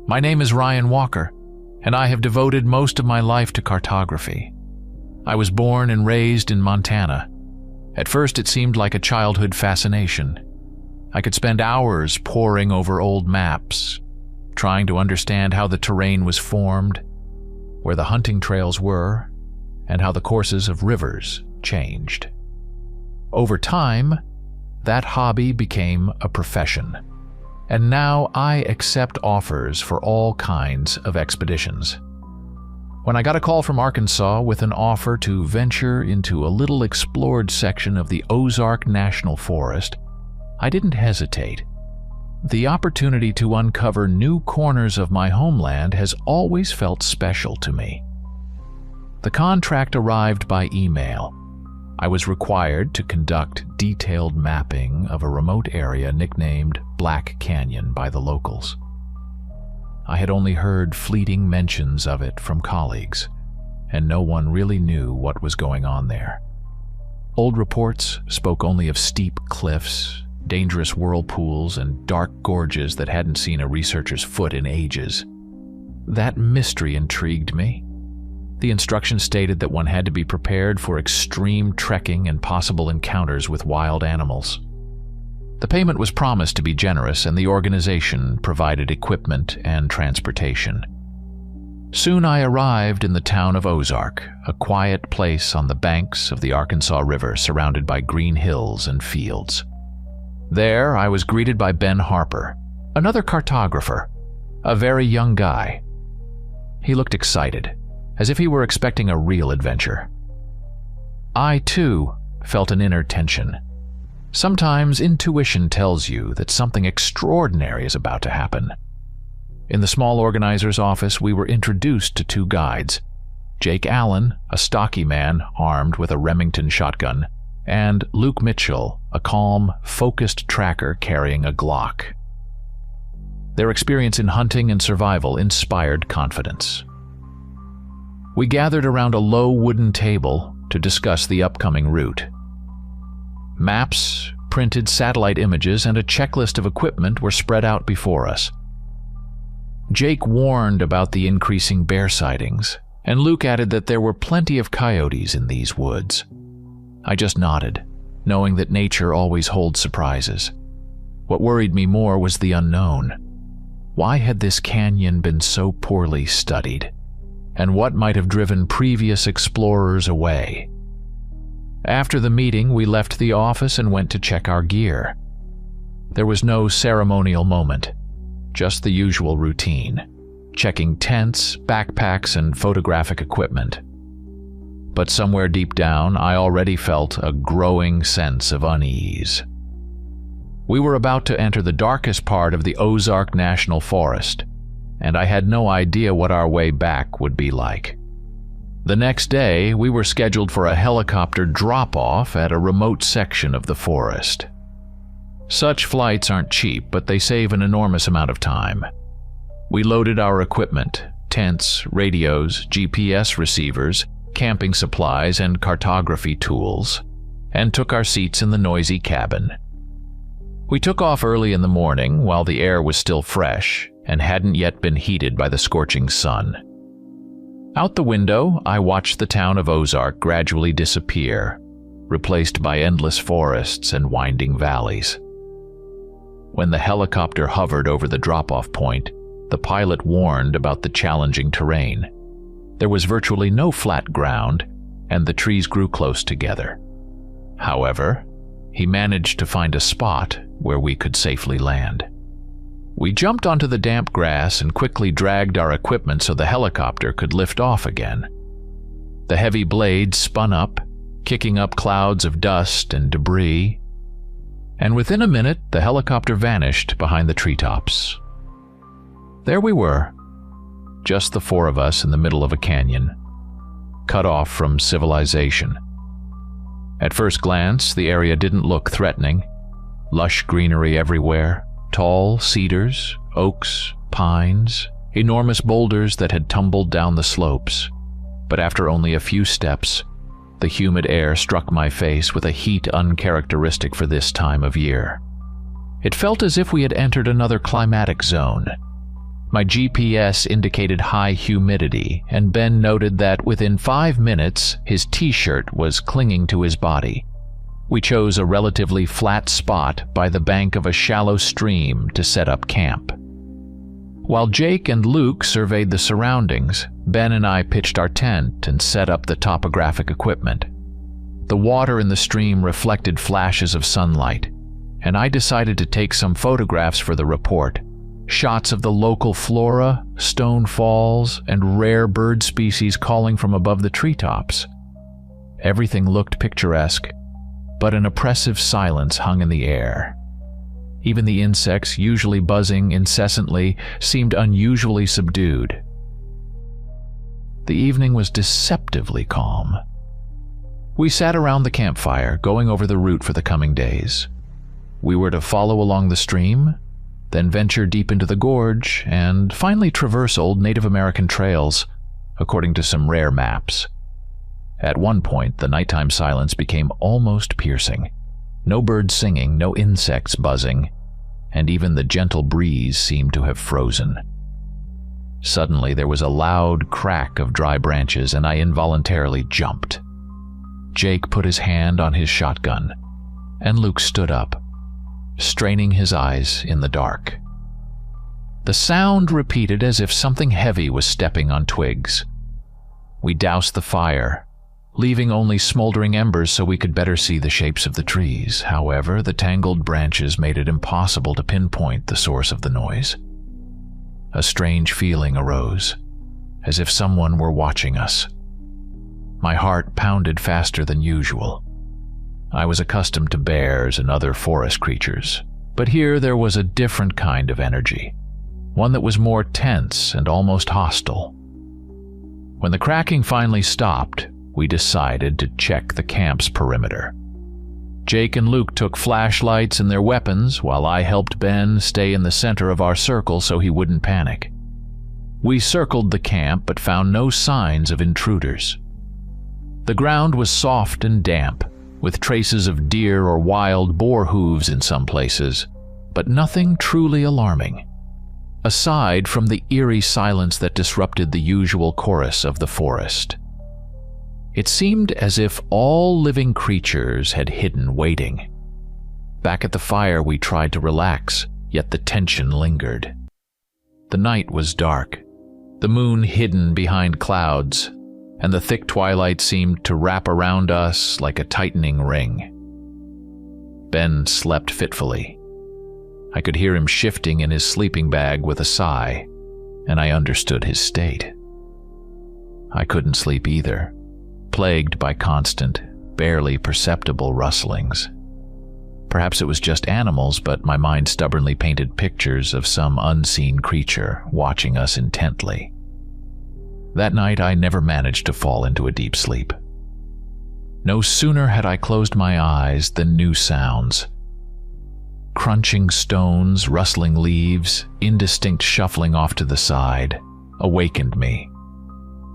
My name is Ryan Walker, and I have devoted most of my life to cartography. I was born and raised in Montana. At first it seemed like a childhood fascination. I could spend hours poring over old maps, trying to understand how the terrain was formed, where the hunting trails were, and how the courses of rivers changed. Over time, that hobby became a profession, and now I accept offers for all kinds of expeditions. When I got a call from Arkansas with an offer to venture into a little explored section of the Ozark National Forest, I didn't hesitate. The opportunity to uncover new corners of my homeland has always felt special to me. The contract arrived by email. I was required to conduct detailed mapping of a remote area nicknamed Black Canyon by the locals. I had only heard fleeting mentions of it from colleagues, and no one really knew what was going on there. Old reports spoke only of steep cliffs, dangerous whirlpools, and dark gorges that hadn't seen a researcher's foot in ages. That mystery intrigued me. The instructions stated that one had to be prepared for extreme trekking and possible encounters with wild animals. The payment was promised to be generous, and the organization provided equipment and transportation. Soon I arrived in the town of Ozark, a quiet place on the banks of the Arkansas River surrounded by green hills and fields. There, I was greeted by Ben Harper, another cartographer, a very young guy. He looked excited, as if he were expecting a real adventure. I, too, felt an inner tension. Sometimes intuition tells you that something extraordinary is about to happen. In the small organizer's office, we were introduced to two guides, Jake Allen, a stocky man armed with a Remington shotgun, and Luke Mitchell, a calm, focused tracker carrying a Glock. Their experience in hunting and survival inspired confidence. We gathered around a low wooden table to discuss the upcoming route. Maps, printed satellite images, and a checklist of equipment were spread out before us. Jake warned about the increasing bear sightings, and Luke added that there were plenty of coyotes in these woods. I just nodded, knowing that nature always holds surprises. What worried me more was the unknown. Why had this canyon been so poorly studied? And what might have driven previous explorers away? After the meeting, we left the office and went to check our gear. There was no ceremonial moment, just the usual routine, checking tents, backpacks, and photographic equipment. But somewhere deep down, I already felt a growing sense of unease. We were about to enter the darkest part of the Ozark National Forest, and I had no idea what our way back would be like. The next day, we were scheduled for a helicopter drop-off at a remote section of the forest. Such flights aren't cheap, but they save an enormous amount of time. We loaded our equipment, tents, radios, GPS receivers, camping supplies, and cartography tools, and took our seats in the noisy cabin. We took off early in the morning while the air was still fresh and hadn't yet been heated by the scorching sun. Out the window, I watched the town of Ozark gradually disappear, replaced by endless forests and winding valleys. When the helicopter hovered over the drop-off point, the pilot warned about the challenging terrain. There was virtually no flat ground, and the trees grew close together. However, he managed to find a spot where we could safely land. We jumped onto the damp grass and quickly dragged our equipment so the helicopter could lift off again. The heavy blades spun up, kicking up clouds of dust and debris, and within a minute the helicopter vanished behind the treetops. There we were, just the four of us in the middle of a canyon, cut off from civilization. At first glance, the area didn't look threatening. Lush greenery everywhere, tall cedars, oaks, pines, enormous boulders that had tumbled down the slopes. But after only a few steps, the humid air struck my face with a heat uncharacteristic for this time of year. It felt as if we had entered another climatic zone. My GPS indicated high humidity, and Ben noted that within 5 minutes his t-shirt was clinging to his body. We chose a relatively flat spot by the bank of a shallow stream to set up camp. While Jake and Luke surveyed the surroundings, Ben and I pitched our tent and set up the topographic equipment. The water in the stream reflected flashes of sunlight, and I decided to take some photographs for the report. Shots of the local flora, stone falls, and rare bird species calling from above the treetops. Everything looked picturesque, but an oppressive silence hung in the air. Even the insects, usually buzzing incessantly, seemed unusually subdued. The evening was deceptively calm. We sat around the campfire, going over the route for the coming days. We were to follow along the stream, then venture deep into the gorge, and finally traverse old Native American trails, according to some rare maps. At one point, the nighttime silence became almost piercing. No birds singing, no insects buzzing, and even the gentle breeze seemed to have frozen. Suddenly, there was a loud crack of dry branches, and I involuntarily jumped. Jake put his hand on his shotgun, and Luke stood up, straining his eyes in the dark. The sound repeated as if something heavy was stepping on twigs. We doused the fire, leaving only smoldering embers so we could better see the shapes of the trees. However, the tangled branches made it impossible to pinpoint the source of the noise. A strange feeling arose, as if someone were watching us. My heart pounded faster than usual. I was accustomed to bears and other forest creatures, but here there was a different kind of energy, one that was more tense and almost hostile. When the cracking finally stopped, we decided to check the camp's perimeter. Jake and Luke took flashlights and their weapons, while I helped Ben stay in the center of our circle so he wouldn't panic. We circled the camp but found no signs of intruders. The ground was soft and damp, with traces of deer or wild boar hooves in some places, but nothing truly alarming, aside from the eerie silence that disrupted the usual chorus of the forest. It seemed as if all living creatures had hidden waiting. Back at the fire we tried to relax, yet the tension lingered. The night was dark, the moon hidden behind clouds, and the thick twilight seemed to wrap around us like a tightening ring. Ben slept fitfully. I could hear him shifting in his sleeping bag with a sigh, and I understood his state. I couldn't sleep either, plagued by constant, barely perceptible rustlings. Perhaps it was just animals, but my mind stubbornly painted pictures of some unseen creature watching us intently. That night I never managed to fall into a deep sleep. No sooner had I closed my eyes than new sounds. Crunching stones, rustling leaves, indistinct shuffling off to the side, awakened me.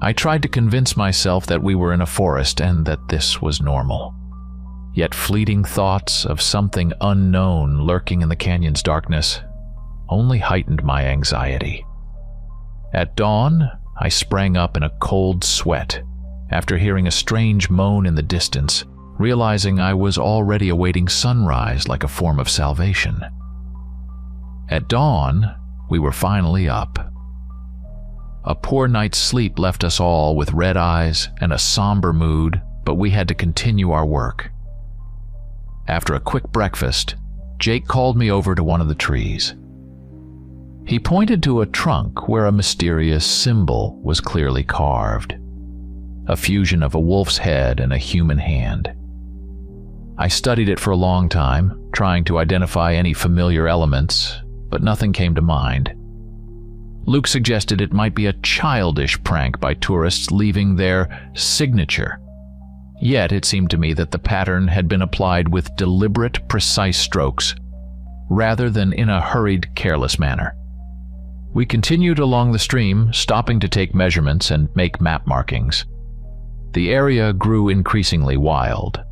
I tried to convince myself that we were in a forest and that this was normal. Yet fleeting thoughts of something unknown lurking in the canyon's darkness only heightened my anxiety. At dawn, I sprang up in a cold sweat after hearing a strange moan in the distance, realizing I was already awaiting sunrise like a form of salvation. At dawn, we were finally up. A poor night's sleep left us all with red eyes and a somber mood, but we had to continue our work. After a quick breakfast, Jake called me over to one of the trees. He pointed to a trunk where a mysterious symbol was clearly carved, a fusion of a wolf's head and a human hand. I studied it for a long time, trying to identify any familiar elements, but nothing came to mind. Luke suggested it might be a childish prank by tourists leaving their signature. Yet it seemed to me that the pattern had been applied with deliberate, precise strokes, rather than in a hurried, careless manner. We continued along the stream, stopping to take measurements and make map markings. The area grew increasingly wild.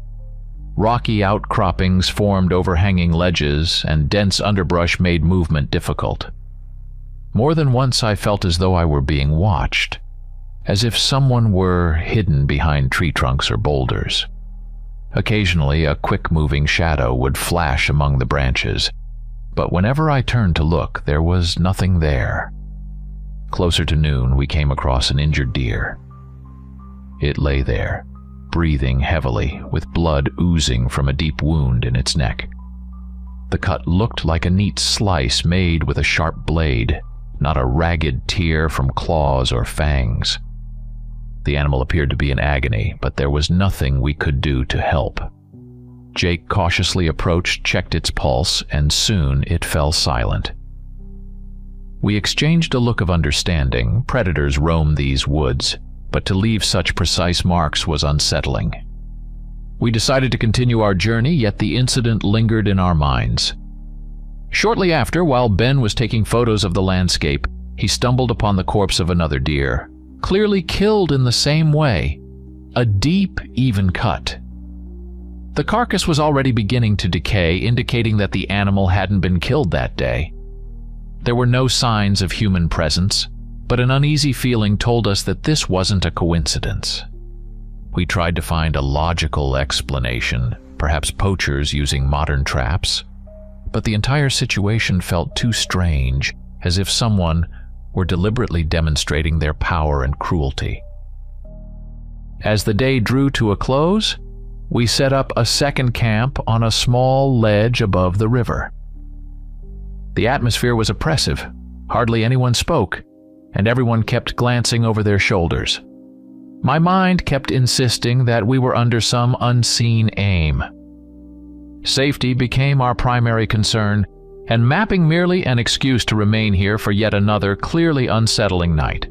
Rocky outcroppings formed overhanging ledges, and dense underbrush made movement difficult. More than once I felt as though I were being watched, as if someone were hidden behind tree trunks or boulders. Occasionally, a quick-moving shadow would flash among the branches, but whenever I turned to look, there was nothing there. Closer to noon, we came across an injured deer. It lay there, breathing heavily, with blood oozing from a deep wound in its neck. The cut looked like a neat slice made with a sharp blade, not a ragged tear from claws or fangs. The animal appeared to be in agony, but there was nothing we could do to help. Jake cautiously approached, checked its pulse, and soon it fell silent. We exchanged a look of understanding. Predators roam these woods, but to leave such precise marks was unsettling. We decided to continue our journey, yet the incident lingered in our minds. Shortly after, while Ben was taking photos of the landscape, he stumbled upon the corpse of another deer, clearly killed in the same way, a deep, even cut. The carcass was already beginning to decay, indicating that the animal hadn't been killed that day. There were no signs of human presence, but an uneasy feeling told us that this wasn't a coincidence. We tried to find a logical explanation, perhaps poachers using modern traps, but the entire situation felt too strange, as if someone were deliberately demonstrating their power and cruelty. As the day drew to a close, we set up a second camp on a small ledge above the river. The atmosphere was oppressive. Hardly anyone spoke, and everyone kept glancing over their shoulders. My mind kept insisting that we were under some unseen aim. Safety became our primary concern, and mapping merely an excuse to remain here for yet another clearly unsettling night.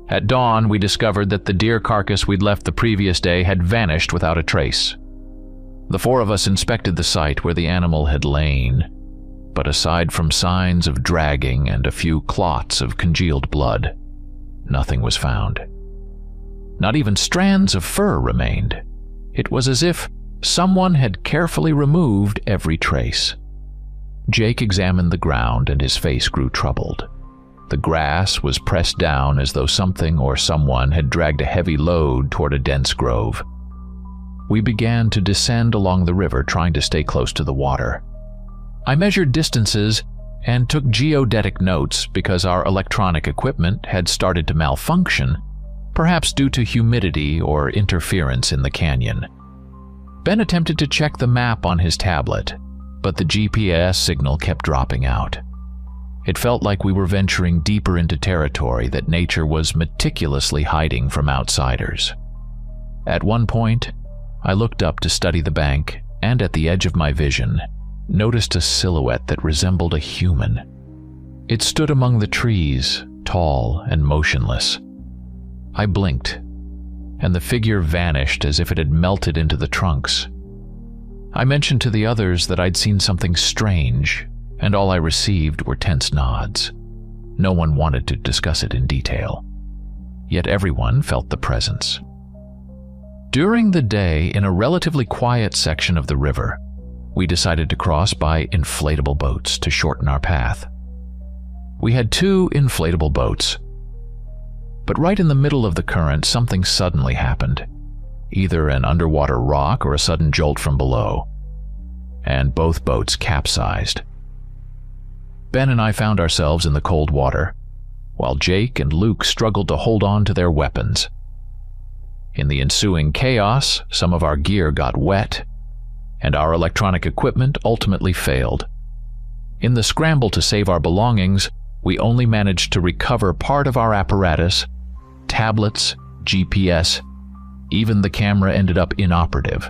At dawn, we discovered that the deer carcass we'd left the previous day had vanished without a trace. The four of us inspected the site where the animal had lain, but aside from signs of dragging and a few clots of congealed blood, nothing was found. Not even strands of fur remained. It was as if someone had carefully removed every trace. Jake examined the ground and his face grew troubled. The grass was pressed down as though something or someone had dragged a heavy load toward a dense grove. We began to descend along the river, trying to stay close to the water. I measured distances and took geodetic notes because our electronic equipment had started to malfunction, perhaps due to humidity or interference in the canyon. Ben attempted to check the map on his tablet, but the GPS signal kept dropping out. It felt like we were venturing deeper into territory that nature was meticulously hiding from outsiders. At one point, I looked up to study the bank, and at the edge of my vision, noticed a silhouette that resembled a human. It stood among the trees, tall and motionless. I blinked, and the figure vanished as if it had melted into the trunks. I mentioned to the others that I'd seen something strange, and all I received were tense nods. No one wanted to discuss it in detail, yet everyone felt the presence. During the day, in a relatively quiet section of the river, we decided to cross by inflatable boats to shorten our path. We had 2 inflatable boats, but right in the middle of the current, something suddenly happened, either an underwater rock or a sudden jolt from below, and both boats capsized. Ben and I found ourselves in the cold water, while Jake and Luke struggled to hold on to their weapons. In the ensuing chaos, some of our gear got wet, and our electronic equipment ultimately failed. In the scramble to save our belongings, we only managed to recover part of our apparatus, tablets, GPS, even the camera ended up inoperative.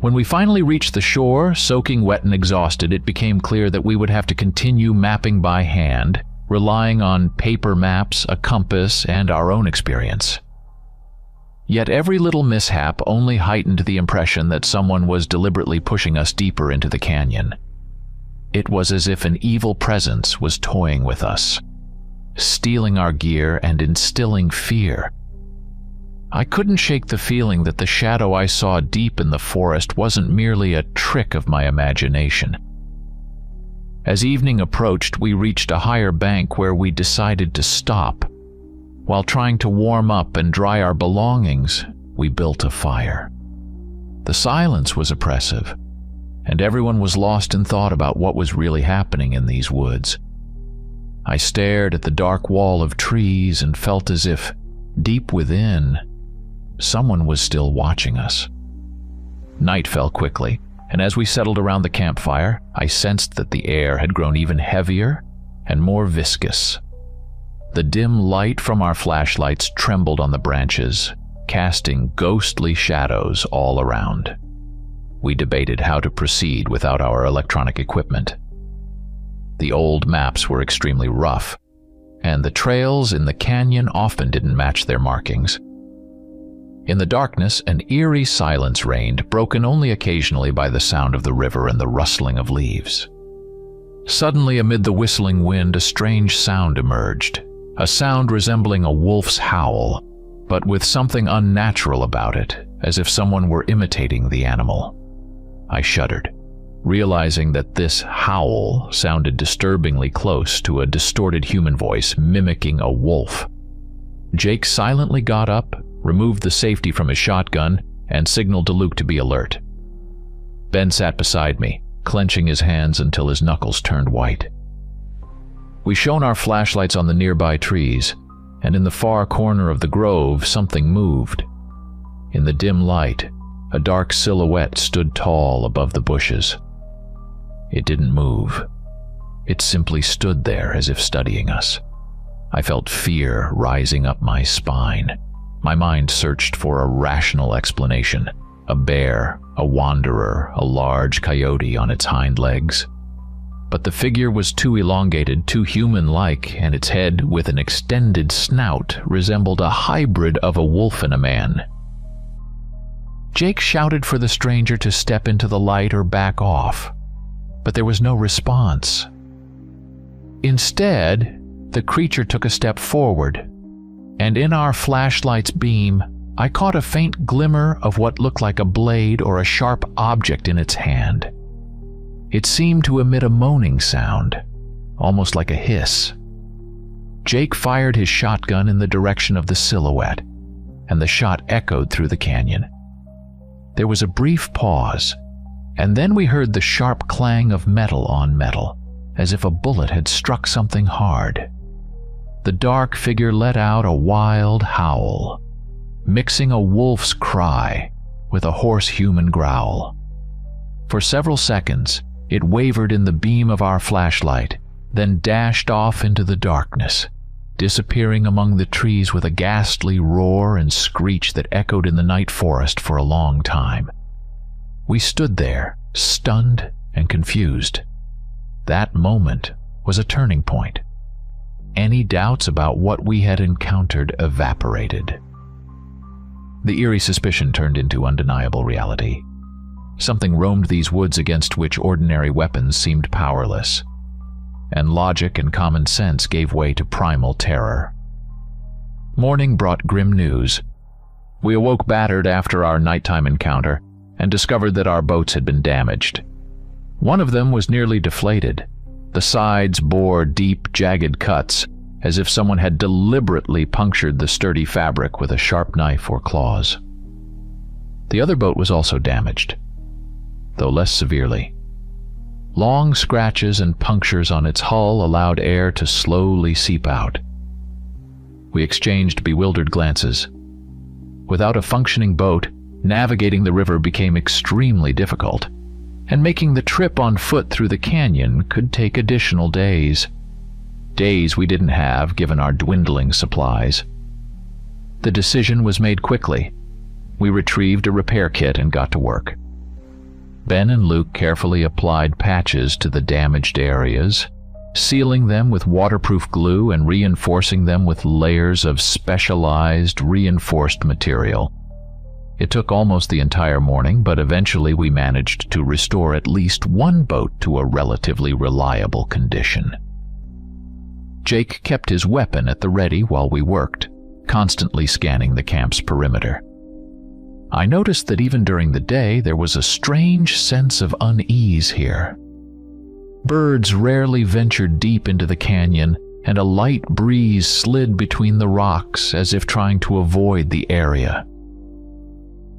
When we finally reached the shore, soaking wet and exhausted, it became clear that we would have to continue mapping by hand, relying on paper maps, a compass, and our own experience. Yet every little mishap only heightened the impression that someone was deliberately pushing us deeper into the canyon. It was as if an evil presence was toying with us, stealing our gear and instilling fear. I couldn't shake the feeling that the shadow I saw deep in the forest wasn't merely a trick of my imagination. As evening approached, we reached a higher bank where we decided to stop. While trying to warm up and dry our belongings, we built a fire. The silence was oppressive, and everyone was lost in thought about what was really happening in these woods. I stared at the dark wall of trees and felt as if, deep within, someone was still watching us. Night fell quickly, and as we settled around the campfire, I sensed that the air had grown even heavier and more viscous. The dim light from our flashlights trembled on the branches, casting ghostly shadows all around. We debated how to proceed without our electronic equipment. The old maps were extremely rough, and the trails in the canyon often didn't match their markings. In the darkness, an eerie silence reigned, broken only occasionally by the sound of the river and the rustling of leaves. Suddenly, amid the whistling wind, a strange sound emerged, a sound resembling a wolf's howl, but with something unnatural about it, as if someone were imitating the animal. I shuddered, realizing that this howl sounded disturbingly close to a distorted human voice mimicking a wolf. Jake silently got up, removed the safety from his shotgun, and signaled to Luke to be alert. Ben sat beside me, clenching his hands until his knuckles turned white. We shone our flashlights on the nearby trees, and in the far corner of the grove, something moved. In the dim light, a dark silhouette stood tall above the bushes. It didn't move. It simply stood there as if studying us. I felt fear rising up my spine. My mind searched for a rational explanation. A bear, a wanderer, a large coyote on its hind legs. But the figure was too elongated, too human-like, and its head, with an extended snout, resembled a hybrid of a wolf and a man. Jake shouted for the stranger to step into the light or back off, but there was no response. Instead, the creature took a step forward, and in our flashlight's beam, I caught a faint glimmer of what looked like a blade or a sharp object in its hand. It seemed to emit a moaning sound, almost like a hiss. Jake fired his shotgun in the direction of the silhouette, and the shot echoed through the canyon. There was a brief pause, and then we heard the sharp clang of metal on metal, as if a bullet had struck something hard. The dark figure let out a wild howl, mixing a wolf's cry with a hoarse human growl. For several seconds, it wavered in the beam of our flashlight, then dashed off into the darkness, disappearing among the trees with a ghastly roar and screech that echoed in the night forest for a long time. We stood there, stunned and confused. That moment was a turning point. Any doubts about what we had encountered evaporated. The eerie suspicion turned into undeniable reality. Something roamed these woods against which ordinary weapons seemed powerless, and logic and common sense gave way to primal terror. Morning brought grim news. We awoke battered after our nighttime encounter and discovered that our boats had been damaged. One of them was nearly deflated. The sides bore deep, jagged cuts, as if someone had deliberately punctured the sturdy fabric with a sharp knife or claws. The other boat was also damaged, though less severely. Long scratches and punctures on its hull allowed air to slowly seep out. We exchanged bewildered glances. Without a functioning boat, navigating the river became extremely difficult, and making the trip on foot through the canyon could take additional days. Days we didn't have, given our dwindling supplies. The decision was made quickly. We retrieved a repair kit and got to work. Ben and Luke carefully applied patches to the damaged areas, sealing them with waterproof glue and reinforcing them with layers of specialized, reinforced material. It took almost the entire morning, but eventually we managed to restore at least one boat to a relatively reliable condition. Jake kept his weapon at the ready while we worked, constantly scanning the camp's perimeter. I noticed that even during the day there was a strange sense of unease here. Birds rarely ventured deep into the canyon, and a light breeze slid between the rocks as if trying to avoid the area.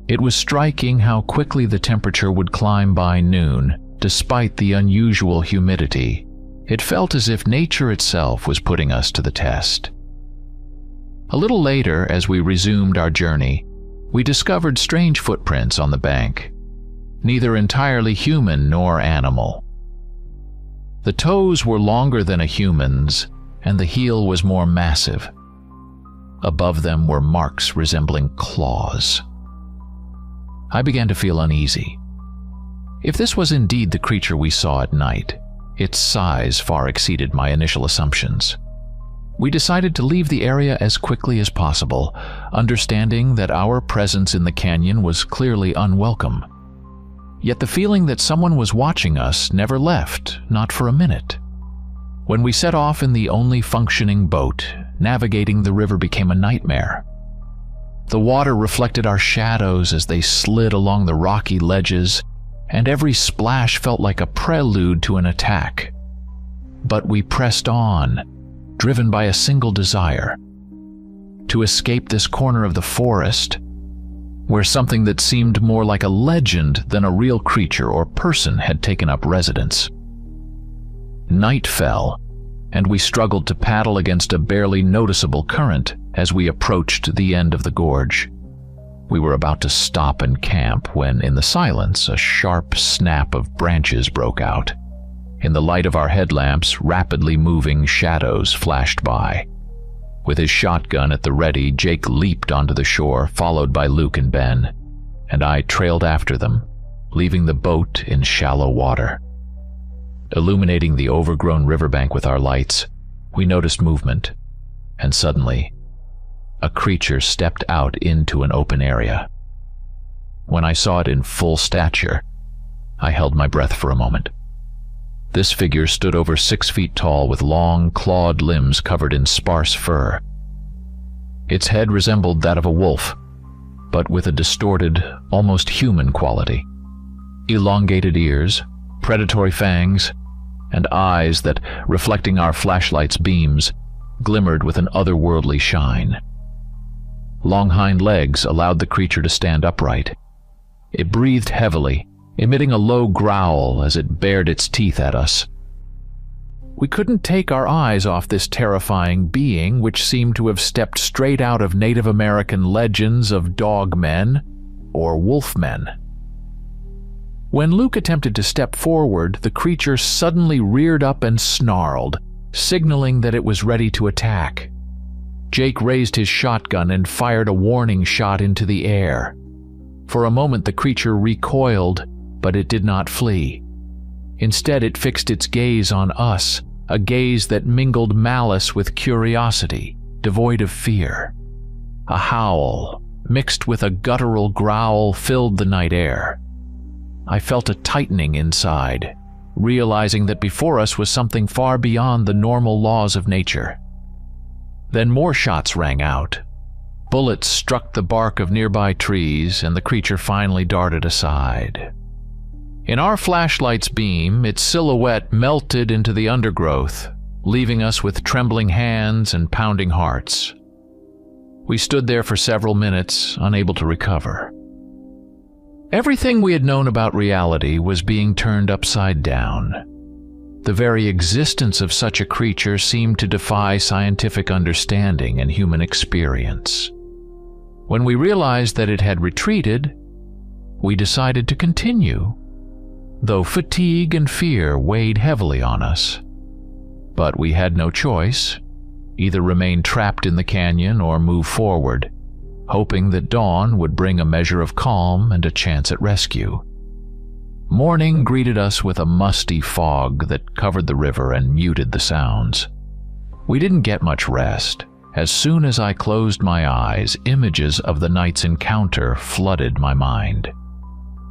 It was striking how quickly the temperature would climb by noon, despite the unusual humidity. It felt as if nature itself was putting us to the test. A little later, as we resumed our journey, we discovered strange footprints on the bank, neither entirely human nor animal. The toes were longer than a human's, and the heel was more massive. Above them were marks resembling claws. I began to feel uneasy. If this was indeed the creature we saw at night, its size far exceeded my initial assumptions. We decided to leave the area as quickly as possible, understanding that our presence in the canyon was clearly unwelcome. Yet the feeling that someone was watching us never left, not for a minute. When we set off in the only functioning boat, navigating the river became a nightmare. The water reflected our shadows as they slid along the rocky ledges, and every splash felt like a prelude to an attack. But we pressed on, driven by a single desire: to escape this corner of the forest, where something that seemed more like a legend than a real creature or person had taken up residence. Night fell, and we struggled to paddle against a barely noticeable current as we approached the end of the gorge. We were about to stop and camp when, in the silence, a sharp snap of branches broke out. In the light of our headlamps, rapidly moving shadows flashed by. With his shotgun at the ready, Jake leaped onto the shore, followed by Luke and Ben, and I trailed after them, leaving the boat in shallow water. Illuminating the overgrown riverbank with our lights, we noticed movement, and suddenly, a creature stepped out into an open area. When I saw it in full stature, I held my breath for a moment. This figure stood over 6 feet tall with long, clawed limbs covered in sparse fur. Its head resembled that of a wolf, but with a distorted, almost human quality. Elongated ears, predatory fangs, and eyes that, reflecting our flashlight's beams, glimmered with an otherworldly shine. Long hind legs allowed the creature to stand upright. It breathed heavily, emitting a low growl as it bared its teeth at us. We couldn't take our eyes off this terrifying being, which seemed to have stepped straight out of Native American legends of dogmen or wolfmen. When Luke attempted to step forward, the creature suddenly reared up and snarled, signaling that it was ready to attack. Jake raised his shotgun and fired a warning shot into the air. For a moment the creature recoiled, but it did not flee. Instead, it fixed its gaze on us, a gaze that mingled malice with curiosity, devoid of fear. A howl, mixed with a guttural growl, filled the night air. I felt a tightening inside, realizing that before us was something far beyond the normal laws of nature. Then more shots rang out. Bullets struck the bark of nearby trees, and the creature finally darted aside. In our flashlight's beam, its silhouette melted into the undergrowth, leaving us with trembling hands and pounding hearts. We stood there for several minutes, unable to recover. Everything we had known about reality was being turned upside down. The very existence of such a creature seemed to defy scientific understanding and human experience. When we realized that it had retreated, we decided to continue, though fatigue and fear weighed heavily on us. But we had no choice, either remain trapped in the canyon or move forward, hoping that dawn would bring a measure of calm and a chance at rescue. Morning greeted us with a musty fog that covered the river and muted the sounds. We didn't get much rest. As soon as I closed my eyes, images of the night's encounter flooded my mind.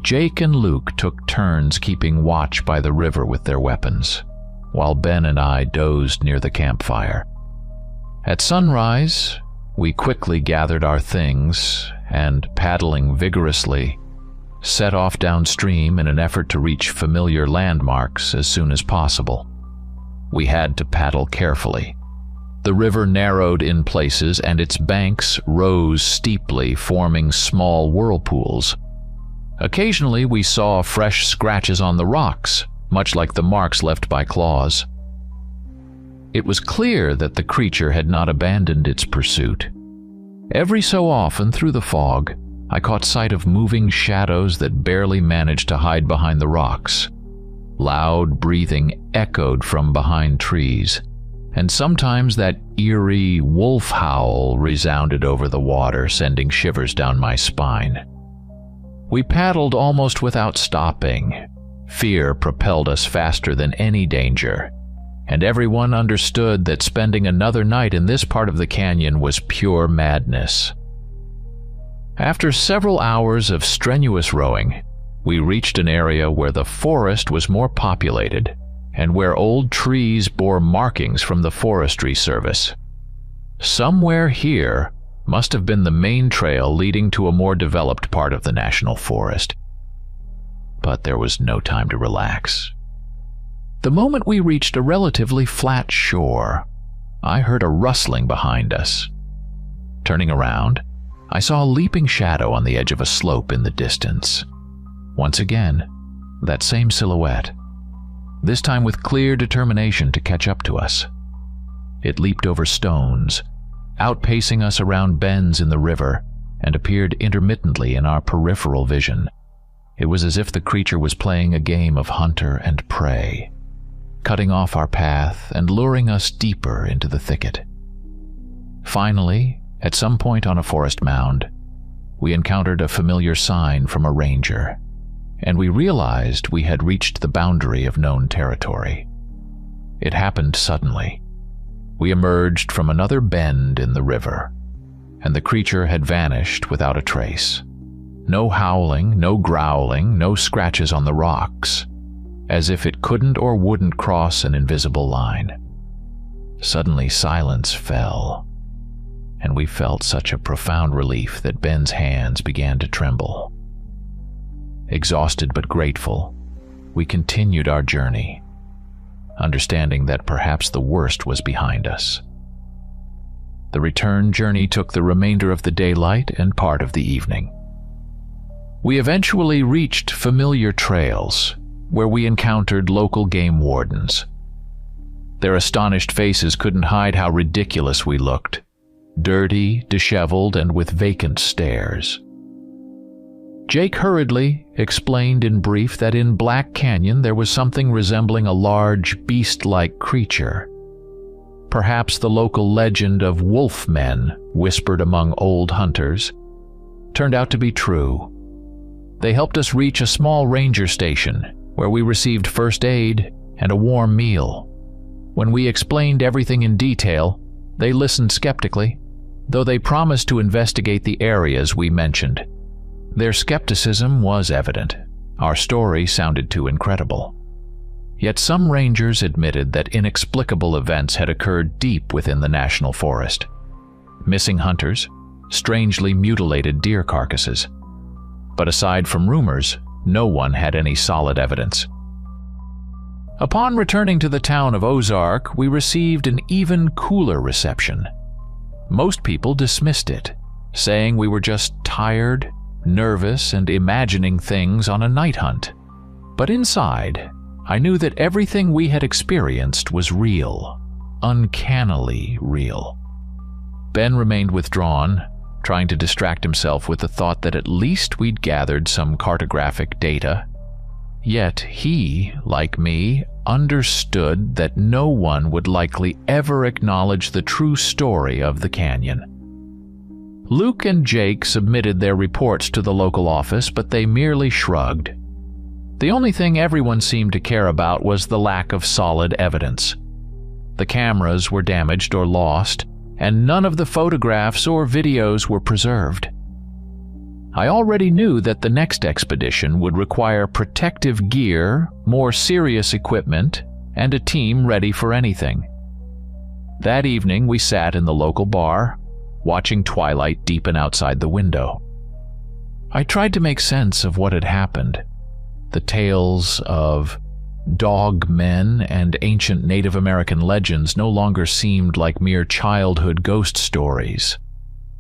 Jake and Luke took turns keeping watch by the river with their weapons, while Ben and I dozed near the campfire. At sunrise, we quickly gathered our things and, paddling vigorously, set off downstream in an effort to reach familiar landmarks as soon as possible. We had to paddle carefully. The river narrowed in places and its banks rose steeply, forming small whirlpools. Occasionally we saw fresh scratches on the rocks, much like the marks left by claws. It was clear that the creature had not abandoned its pursuit. Every so often through the fog, I caught sight of moving shadows that barely managed to hide behind the rocks. Loud breathing echoed from behind trees, and sometimes that eerie wolf howl resounded over the water, sending shivers down my spine. We paddled almost without stopping. Fear propelled us faster than any danger, and everyone understood that spending another night in this part of the canyon was pure madness. After several hours of strenuous rowing, we reached an area where the forest was more populated and where old trees bore markings from the Forestry Service. Somewhere here must have been the main trail leading to a more developed part of the national forest. But there was no time to relax. The moment we reached a relatively flat shore, I heard a rustling behind us. Turning around, I saw a leaping shadow on the edge of a slope in the distance. Once again, that same silhouette, this time with clear determination to catch up to us. It leaped over stones, outpacing us around bends in the river, and appeared intermittently in our peripheral vision. It was as if the creature was playing a game of hunter and prey, cutting off our path and luring us deeper into the thicket. Finally, at some point on a forest mound, we encountered a familiar sign from a ranger, and we realized we had reached the boundary of known territory. It happened suddenly. We emerged from another bend in the river, and the creature had vanished without a trace. No howling, no growling, no scratches on the rocks, as if it couldn't or wouldn't cross an invisible line. Suddenly silence fell, and we felt such a profound relief that Ben's hands began to tremble. Exhausted but grateful, we continued our journey, understanding that perhaps the worst was behind us. The return journey took the remainder of the daylight and part of the evening. We eventually reached familiar trails, where we encountered local game wardens. Their astonished faces couldn't hide how ridiculous we looked, dirty, disheveled, and with vacant stares. Jake hurriedly explained in brief that in Black Canyon there was something resembling a large, beast-like creature. Perhaps the local legend of wolfmen, whispered among old hunters, turned out to be true. They helped us reach a small ranger station, where we received first aid and a warm meal. When we explained everything in detail, they listened skeptically, though they promised to investigate the areas we mentioned. Their skepticism was evident. Our story sounded too incredible. Yet some rangers admitted that inexplicable events had occurred deep within the national forest. Missing hunters, strangely mutilated deer carcasses. But aside from rumors, no one had any solid evidence. Upon returning to the town of Ozark, we received an even cooler reception. Most people dismissed it, saying we were just tired, nervous, and imagining things on a night hunt. But inside, I knew that everything we had experienced was real, uncannily real. Ben remained withdrawn, trying to distract himself with the thought that at least we'd gathered some cartographic data. Yet he, like me, understood that no one would likely ever acknowledge the true story of the canyon. Luke and Jake submitted their reports to the local office, but they merely shrugged. The only thing everyone seemed to care about was the lack of solid evidence. The cameras were damaged or lost, and none of the photographs or videos were preserved. I already knew that the next expedition would require protective gear, more serious equipment, and a team ready for anything. That evening we sat in the local bar, watching twilight deepen outside the window. I tried to make sense of what had happened. The tales of dog men and ancient Native American legends no longer seemed like mere childhood ghost stories.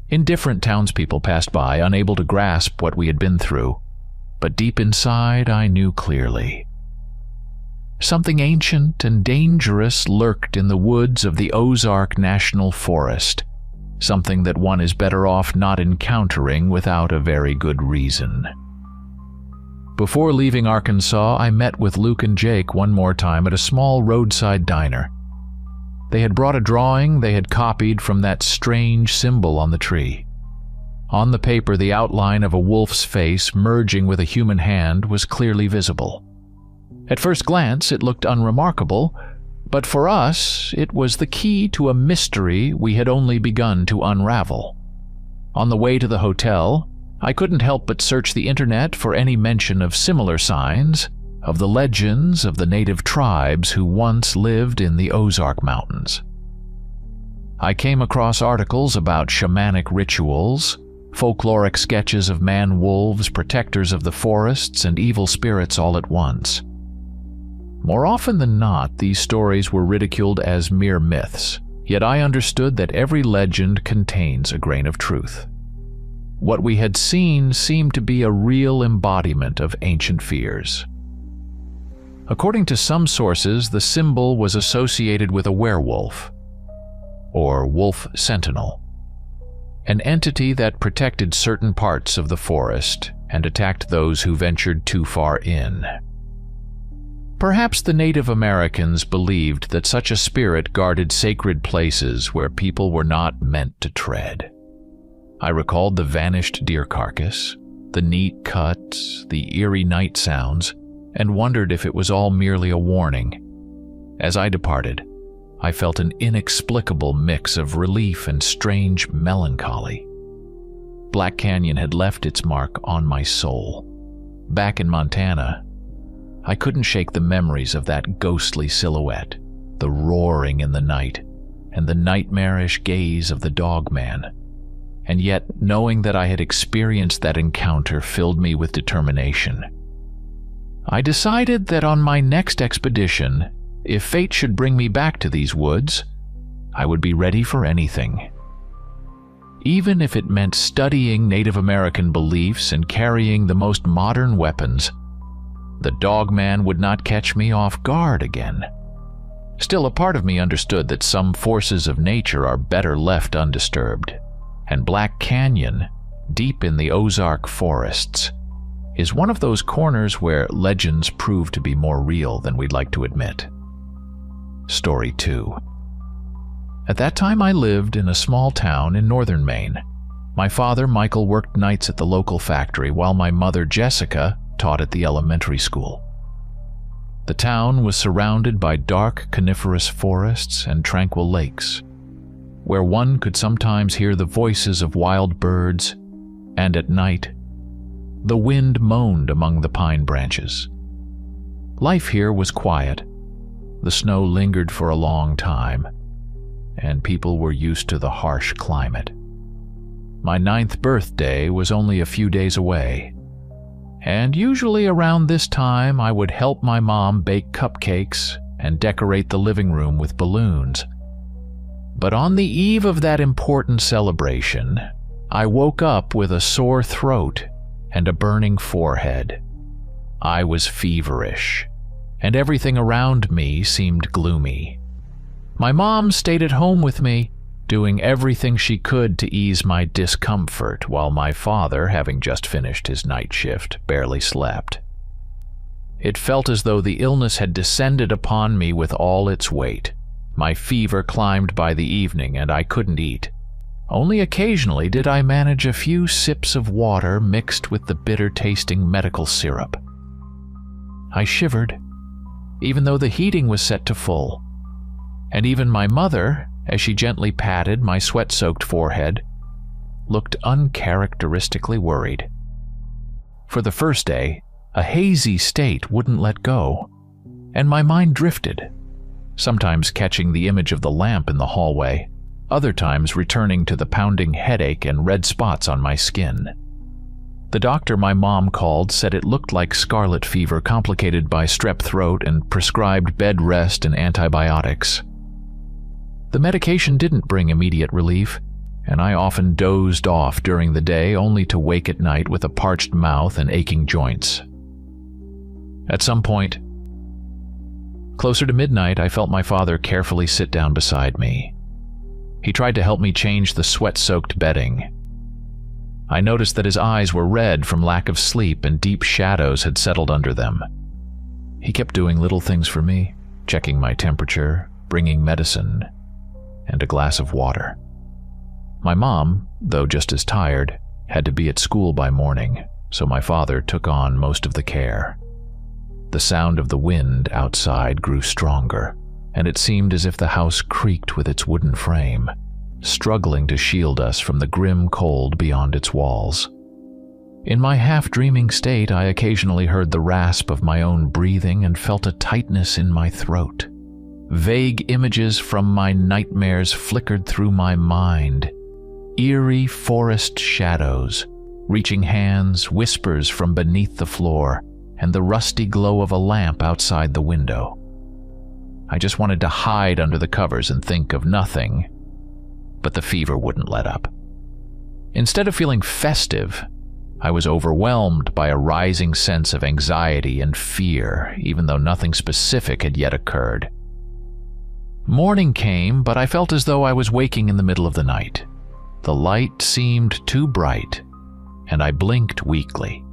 Indifferent townspeople passed by, unable to grasp what we had been through, but deep inside I knew clearly. Something ancient and dangerous lurked in the woods of the Ozark National Forest, something that one is better off not encountering without a very good reason. Before leaving Arkansas, I met with Luke and Jake one more time at a small roadside diner. They had brought a drawing they had copied from that strange symbol on the tree. On the paper, the outline of a wolf's face merging with a human hand was clearly visible. At first glance, it looked unremarkable, but for us, it was the key to a mystery we had only begun to unravel. On the way to the hotel, I couldn't help but search the internet for any mention of similar signs, of the legends of the native tribes who once lived in the Ozark Mountains. I came across articles about shamanic rituals, folkloric sketches of man-wolves, protectors of the forests, and evil spirits all at once. More often than not, these stories were ridiculed as mere myths, yet I understood that every legend contains a grain of truth. What we had seen seemed to be a real embodiment of ancient fears. According to some sources, the symbol was associated with a werewolf, or wolf sentinel, an entity that protected certain parts of the forest and attacked those who ventured too far in. Perhaps the Native Americans believed that such a spirit guarded sacred places where people were not meant to tread. I recalled the vanished deer carcass, the neat cuts, the eerie night sounds, and wondered if it was all merely a warning. As I departed, I felt an inexplicable mix of relief and strange melancholy. Black Canyon had left its mark on my soul. Back in Montana, I couldn't shake the memories of that ghostly silhouette, the roaring in the night, and the nightmarish gaze of the dogman. And yet, knowing that I had experienced that encounter filled me with determination. I decided that on my next expedition, if fate should bring me back to these woods, I would be ready for anything. Even if it meant studying Native American beliefs and carrying the most modern weapons, the dogman would not catch me off guard again. Still, a part of me understood that some forces of nature are better left undisturbed, and Black Canyon, deep in the Ozark forests, is one of those corners where legends prove to be more real than we'd like to admit. Story 2. At that time I lived in a small town in northern Maine. My father, Michael, worked nights at the local factory, while my mother, Jessica, taught at the elementary school. The town was surrounded by dark coniferous forests and tranquil lakes, where one could sometimes hear the voices of wild birds, and at night, the wind moaned among the pine branches. Life here was quiet. The snow lingered for a long time, and people were used to the harsh climate. My 9th birthday was only a few days away, and usually around this time I would help my mom bake cupcakes and decorate the living room with balloons. But on the eve of that important celebration, I woke up with a sore throat and a burning forehead. I was feverish, and everything around me seemed gloomy. My mom stayed at home with me, doing everything she could to ease my discomfort, while my father, having just finished his night shift, barely slept. It felt as though the illness had descended upon me with all its weight. My fever climbed by the evening, and I couldn't eat. Only occasionally did I manage a few sips of water mixed with the bitter-tasting medical syrup. I shivered, even though the heating was set to full, and even my mother, as she gently patted my sweat-soaked forehead, looked uncharacteristically worried. For the first day, a hazy state wouldn't let go, and my mind drifted, sometimes catching the image of the lamp in the hallway, other times returning to the pounding headache and red spots on my skin. The doctor my mom called said it looked like scarlet fever complicated by strep throat and prescribed bed rest and antibiotics. The medication didn't bring immediate relief, and I often dozed off during the day only to wake at night with a parched mouth and aching joints. At some point, closer to midnight, I felt my father carefully sit down beside me. He tried to help me change the sweat-soaked bedding. I noticed that his eyes were red from lack of sleep and deep shadows had settled under them. He kept doing little things for me, checking my temperature, bringing medicine, and a glass of water. My mom, though just as tired, had to be at school by morning, so my father took on most of the care. The sound of the wind outside grew stronger, and it seemed as if the house creaked with its wooden frame, struggling to shield us from the grim cold beyond its walls. In my half-dreaming state, I occasionally heard the rasp of my own breathing and felt a tightness in my throat. Vague images from my nightmares flickered through my mind. Eerie forest shadows, reaching hands, whispers from beneath the floor, and the rusty glow of a lamp outside the window. I just wanted to hide under the covers and think of nothing, but the fever wouldn't let up. Instead of feeling festive, I was overwhelmed by a rising sense of anxiety and fear, even though nothing specific had yet occurred. Morning came, but I felt as though I was waking in the middle of the night. The light seemed too bright, and I blinked weakly.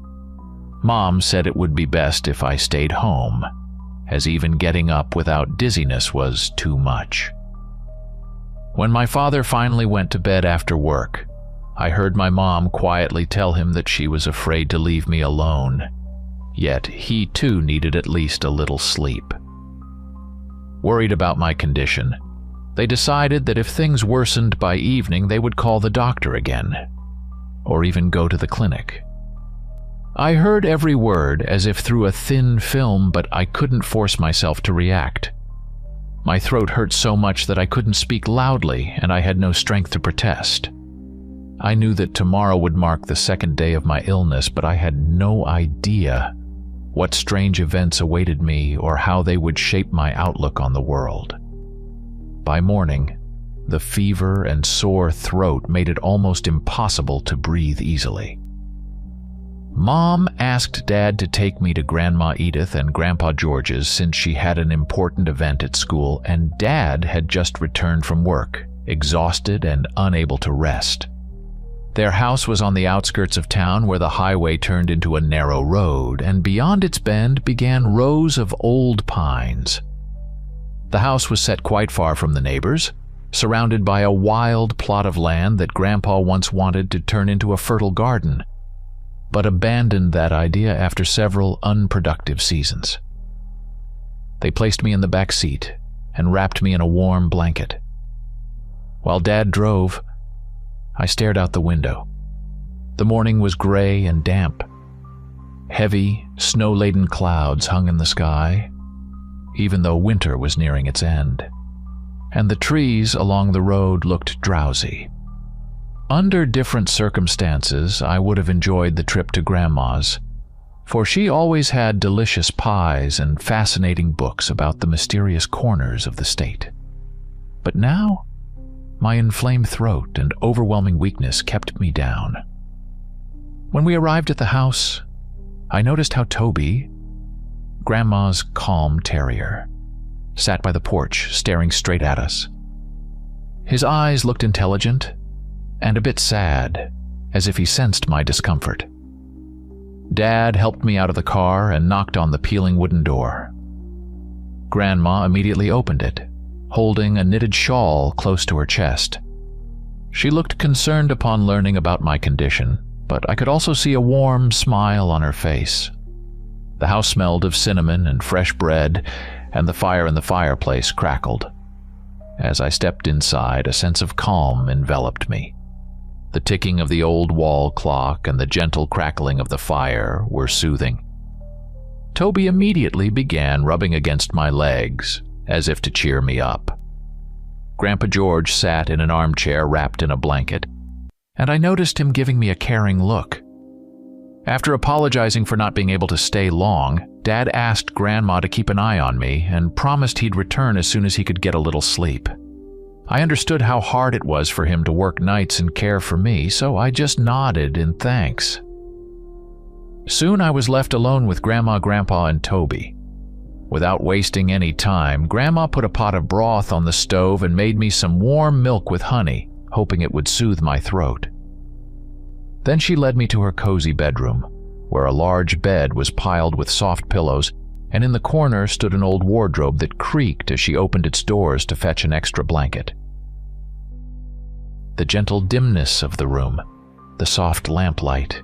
Mom said it would be best if I stayed home, as even getting up without dizziness was too much. When my father finally went to bed after work, I heard my mom quietly tell him that she was afraid to leave me alone, yet he too needed at least a little sleep. Worried about my condition, they decided that if things worsened by evening, they would call the doctor again, or even go to the clinic. I heard every word as if through a thin film, but I couldn't force myself to react. My throat hurt so much that I couldn't speak loudly, and I had no strength to protest. I knew that tomorrow would mark the second day of my illness, but I had no idea what strange events awaited me or how they would shape my outlook on the world. By morning, the fever and sore throat made it almost impossible to breathe easily. Mom asked Dad to take me to Grandma Edith and Grandpa George's since she had an important event at school, and Dad had just returned from work, exhausted and unable to rest. Their house was on the outskirts of town where the highway turned into a narrow road, and beyond its bend began rows of old pines. The house was set quite far from the neighbors, surrounded by a wild plot of land that Grandpa once wanted to turn into a fertile garden, but abandoned that idea after several unproductive seasons. They placed me in the back seat and wrapped me in a warm blanket. While Dad drove, I stared out the window. The morning was gray and damp. Heavy, snow-laden clouds hung in the sky, even though winter was nearing its end, and the trees along the road looked drowsy. Under different circumstances, I would have enjoyed the trip to Grandma's, for she always had delicious pies and fascinating books about the mysterious corners of the state. But now, my inflamed throat and overwhelming weakness kept me down. When we arrived at the house, I noticed how Toby, Grandma's calm terrier, sat by the porch staring straight at us. His eyes looked intelligent and a bit sad, as if he sensed my discomfort. Dad helped me out of the car and knocked on the peeling wooden door. Grandma immediately opened it, holding a knitted shawl close to her chest. She looked concerned upon learning about my condition, but I could also see a warm smile on her face. The house smelled of cinnamon and fresh bread, and the fire in the fireplace crackled. As I stepped inside, a sense of calm enveloped me. The ticking of the old wall clock and the gentle crackling of the fire were soothing. Toby immediately began rubbing against my legs, as if to cheer me up. Grandpa George sat in an armchair wrapped in a blanket, and I noticed him giving me a caring look. After apologizing for not being able to stay long, Dad asked Grandma to keep an eye on me and promised he'd return as soon as he could get a little sleep. I understood how hard it was for him to work nights and care for me, so I just nodded in thanks. Soon I was left alone with Grandma, Grandpa, and Toby. Without wasting any time, Grandma put a pot of broth on the stove and made me some warm milk with honey, hoping it would soothe my throat. Then she led me to her cozy bedroom, where a large bed was piled with soft pillows, and in the corner stood an old wardrobe that creaked as she opened its doors to fetch an extra blanket. The gentle dimness of the room, the soft lamplight,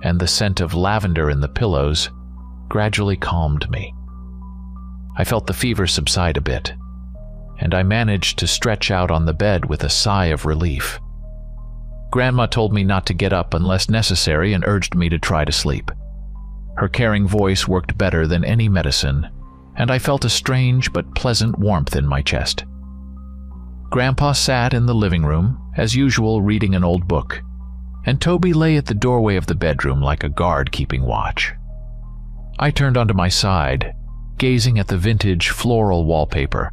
and the scent of lavender in the pillows gradually calmed me. I felt the fever subside a bit, and I managed to stretch out on the bed with a sigh of relief. Grandma told me not to get up unless necessary and urged me to try to sleep. Her caring voice worked better than any medicine, and I felt a strange but pleasant warmth in my chest. Grandpa sat in the living room, as usual reading an old book, and Toby lay at the doorway of the bedroom like a guard keeping watch. I turned onto my side, gazing at the vintage floral wallpaper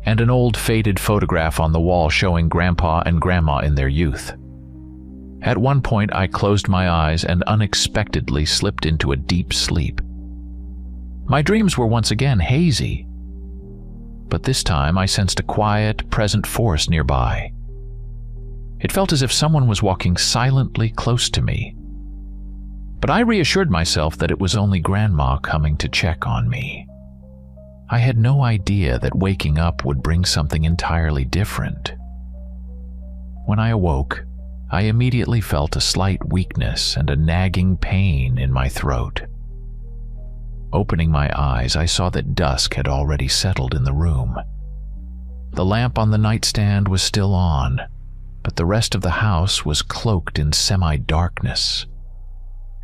and an old faded photograph on the wall showing Grandpa and Grandma in their youth. At one point, I closed my eyes and unexpectedly slipped into a deep sleep. My dreams were once again hazy, but this time I sensed a quiet, present force nearby. It felt as if someone was walking silently close to me, but I reassured myself that it was only Grandma coming to check on me. I had no idea that waking up would bring something entirely different. When I awoke, I immediately felt a slight weakness and a nagging pain in my throat. Opening my eyes, I saw that dusk had already settled in the room. The lamp on the nightstand was still on, but the rest of the house was cloaked in semi-darkness.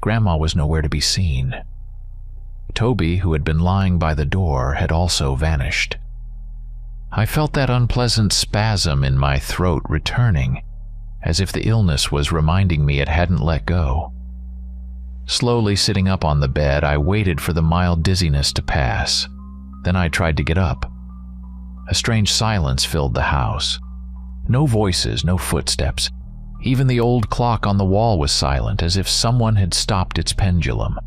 Grandma was nowhere to be seen. Toby, who had been lying by the door, had also vanished. I felt that unpleasant spasm in my throat returning, as if the illness was reminding me it hadn't let go. Slowly sitting up on the bed, I waited for the mild dizziness to pass. Then I tried to get up. A strange silence filled the house. No voices, no footsteps. Even the old clock on the wall was silent, as if someone had stopped its pendulum.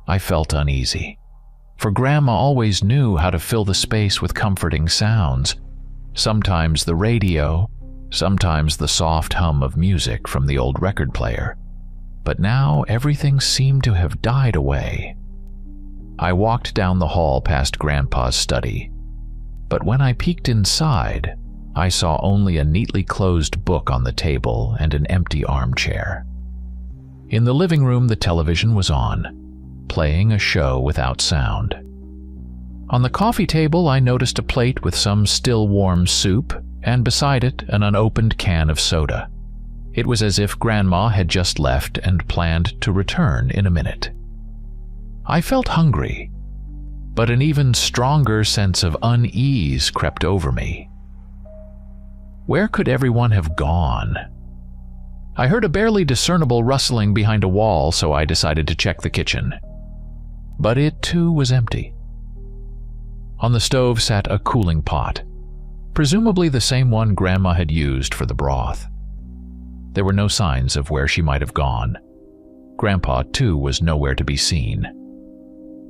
I felt uneasy, for Grandma always knew how to fill the space with comforting sounds. Sometimes the radio, sometimes the soft hum of music from the old record player. But now everything seemed to have died away. I walked down the hall past Grandpa's study, but when I peeked inside, I saw only a neatly closed book on the table and an empty armchair. In the living room, the television was on, playing a show without sound. On the coffee table, I noticed a plate with some still warm soup, and beside it, an unopened can of soda. It was as if Grandma had just left and planned to return in a minute. I felt hungry, but an even stronger sense of unease crept over me. Where could everyone have gone? I heard a barely discernible rustling behind a wall, so I decided to check the kitchen. But it too was empty. On the stove sat a cooling pot, presumably the same one Grandma had used for the broth. There were no signs of where she might have gone. Grandpa, too, was nowhere to be seen.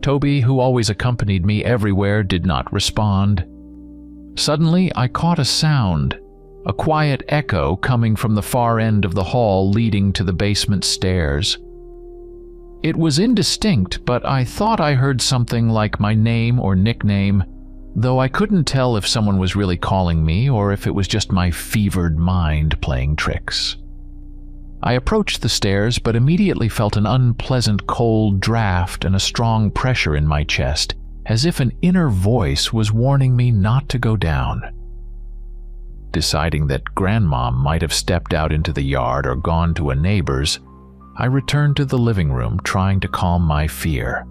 Toby, who always accompanied me everywhere, did not respond. Suddenly, I caught a sound, a quiet echo coming from the far end of the hall leading to the basement stairs. It was indistinct, but I thought I heard something like my name or nickname, though I couldn't tell if someone was really calling me or if it was just my fevered mind playing tricks. I approached the stairs, but immediately felt an unpleasant cold draft and a strong pressure in my chest, as if an inner voice was warning me not to go down. Deciding that Grandma might have stepped out into the yard or gone to a neighbor's, I returned to the living room, trying to calm my fear.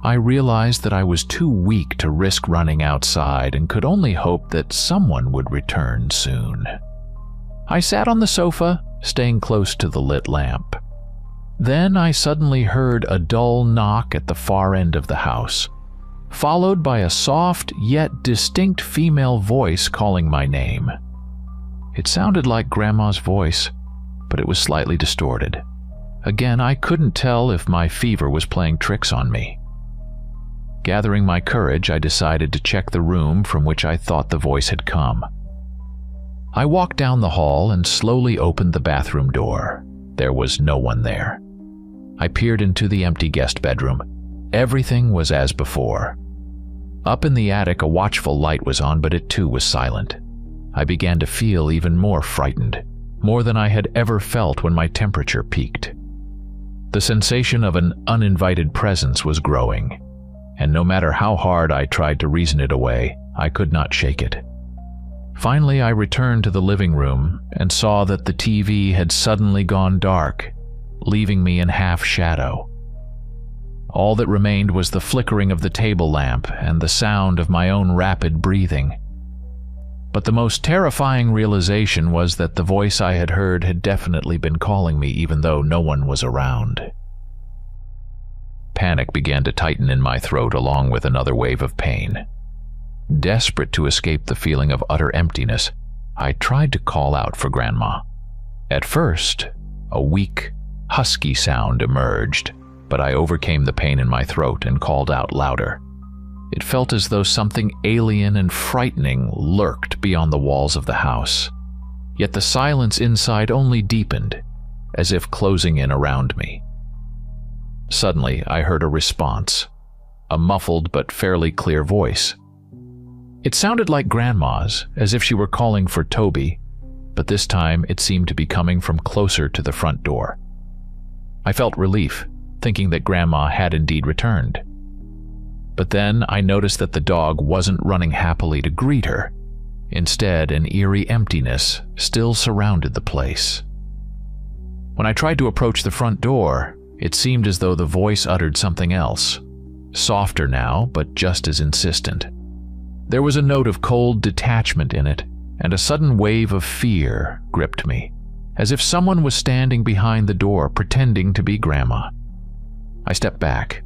I realized that I was too weak to risk running outside and could only hope that someone would return soon. I sat on the sofa, staying close to the lit lamp. Then I suddenly heard a dull knock at the far end of the house, followed by a soft yet distinct female voice calling my name. It sounded like Grandma's voice, but it was slightly distorted. Again, I couldn't tell if my fever was playing tricks on me. Gathering my courage, I decided to check the room from which I thought the voice had come. I walked down the hall and slowly opened the bathroom door. There was no one there. I peered into the empty guest bedroom. Everything was as before. Up in the attic, a watchful light was on, but it too was silent. I began to feel even more frightened, more than I had ever felt when my temperature peaked. The sensation of an uninvited presence was growing, and no matter how hard I tried to reason it away, I could not shake it. Finally, I returned to the living room and saw that the TV had suddenly gone dark, leaving me in half shadow. All that remained was the flickering of the table lamp and the sound of my own rapid breathing. But the most terrifying realization was that the voice I had heard had definitely been calling me even though no one was around. Panic began to tighten in my throat along with another wave of pain. Desperate to escape the feeling of utter emptiness, I tried to call out for Grandma. At first, a weak, husky sound emerged, but I overcame the pain in my throat and called out louder. It felt as though something alien and frightening lurked beyond the walls of the house. Yet the silence inside only deepened, as if closing in around me. Suddenly, I heard a response, a muffled but fairly clear voice. It sounded like Grandma's, as if she were calling for Toby, but this time it seemed to be coming from closer to the front door. I felt relief, thinking that Grandma had indeed returned. But then I noticed that the dog wasn't running happily to greet her. Instead, an eerie emptiness still surrounded the place. When I tried to approach the front door, it seemed as though the voice uttered something else, softer now, but just as insistent. There was a note of cold detachment in it, and a sudden wave of fear gripped me, as if someone was standing behind the door pretending to be Grandma. I stepped back.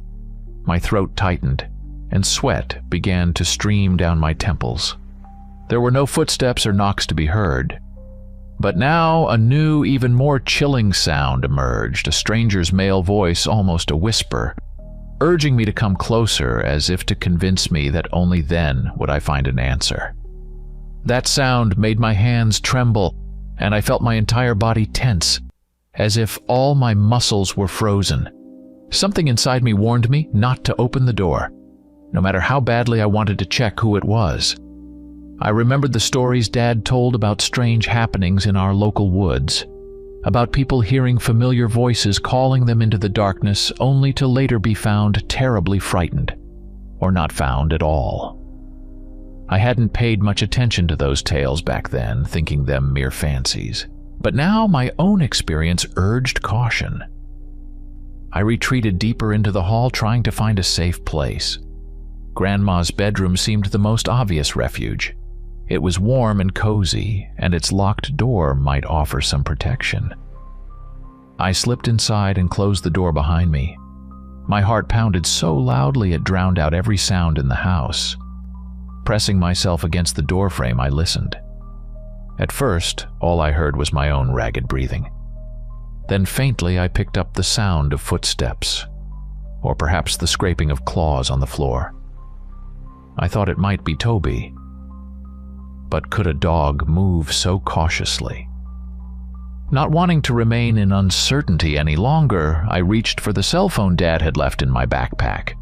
My throat tightened, and sweat began to stream down my temples. There were no footsteps or knocks to be heard. But now a new, even more chilling sound emerged, a stranger's male voice, almost a whisper, urging me to come closer as if to convince me that only then would I find an answer. That sound made my hands tremble, and I felt my entire body tense, as if all my muscles were frozen. Something inside me warned me not to open the door, no matter how badly I wanted to check who it was. I remembered the stories Dad told about strange happenings in our local woods, about people hearing familiar voices calling them into the darkness only to later be found terribly frightened, or not found at all. I hadn't paid much attention to those tales back then, thinking them mere fancies, but now my own experience urged caution. I retreated deeper into the hall, trying to find a safe place. Grandma's bedroom seemed the most obvious refuge. It was warm and cozy, and its locked door might offer some protection. I slipped inside and closed the door behind me. My heart pounded so loudly it drowned out every sound in the house. Pressing myself against the doorframe, I listened. At first, all I heard was my own ragged breathing. Then faintly I picked up the sound of footsteps, or perhaps the scraping of claws on the floor. I thought it might be Toby. But could a dog move so cautiously? Not wanting to remain in uncertainty any longer, I reached for the cell phone Dad had left in my backpack.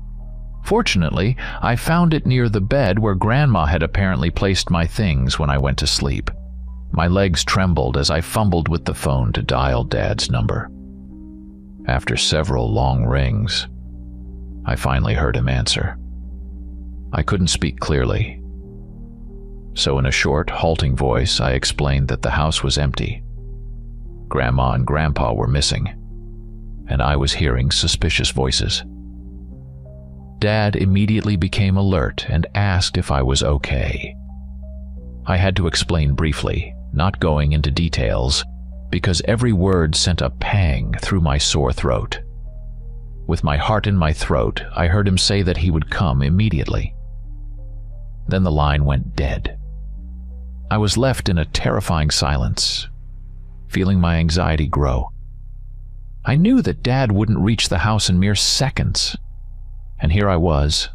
Fortunately, I found it near the bed where Grandma had apparently placed my things when I went to sleep. My legs trembled as I fumbled with the phone to dial Dad's number. After several long rings, I finally heard him answer. I couldn't speak clearly, so in a short, halting voice, I explained that the house was empty. Grandma and Grandpa were missing, and I was hearing suspicious voices. Dad immediately became alert and asked if I was okay. I had to explain briefly, not going into details, because every word sent a pang through my sore throat. With my heart in my throat, I heard him say that he would come immediately. Then the line went dead. I was left in a terrifying silence, feeling my anxiety grow. I knew that Dad wouldn't reach the house in mere seconds, and here I was,